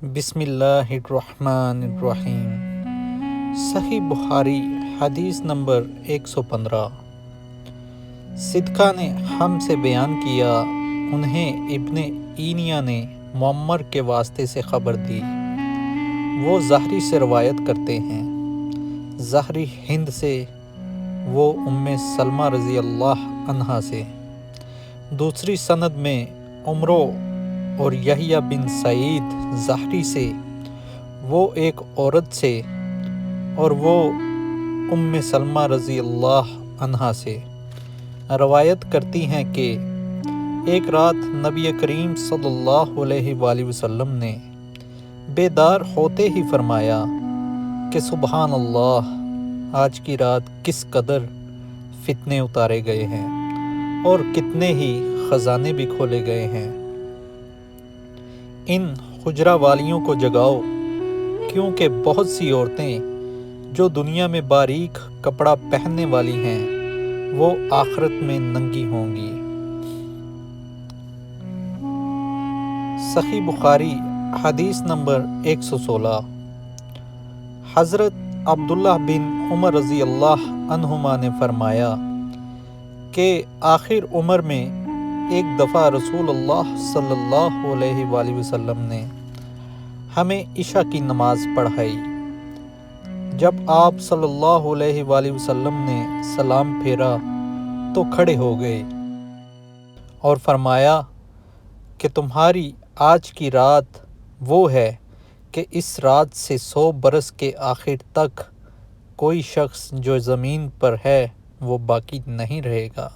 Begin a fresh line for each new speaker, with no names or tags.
بسم اللہ الرحمن الرحیم۔ صحیح بخاری حدیث نمبر 115۔ صدقہ نے ہم سے بیان کیا، انہیں ابن اینیا نے معمر کے واسطے سے خبر دی، وہ زہری سے روایت کرتے ہیں، زہری ہند سے، وہ ام سلمہ رضی اللہ عنہا سے۔ دوسری سند میں عمرو اور یحییٰ بن سعید زہری سے، وہ ایک عورت سے، اور وہ ام سلمہ رضی اللہ عنہا سے روایت کرتی ہیں کہ ایک رات نبی کریم صلی اللہ علیہ وآلہ وسلم نے بیدار ہوتے ہی فرمایا کہ سبحان اللہ، آج کی رات کس قدر فتنے اتارے گئے ہیں اور کتنے ہی خزانے بھی کھولے گئے ہیں۔ ان حجرہ والیوں کو جگاؤ، کیونکہ بہت سی عورتیں جو دنیا میں باریک کپڑا پہننے والی ہیں، وہ آخرت میں ننگی ہوں گی۔ صحیح بخاری حدیث نمبر 116۔ حضرت عبداللہ بن عمر رضی اللہ عنہما نے فرمایا کہ آخر عمر میں ایک دفعہ رسول اللہ صلی اللہ علیہ وآلہ وسلم نے ہمیں عشاء کی نماز پڑھائی۔ جب آپ صلی اللہ علیہ وآلہ وسلم نے سلام پھیرا تو کھڑے ہو گئے اور فرمایا کہ تمہاری آج کی رات وہ ہے کہ اس رات سے 100 برس کے آخر تک کوئی شخص جو زمین پر ہے وہ باقی نہیں رہے گا۔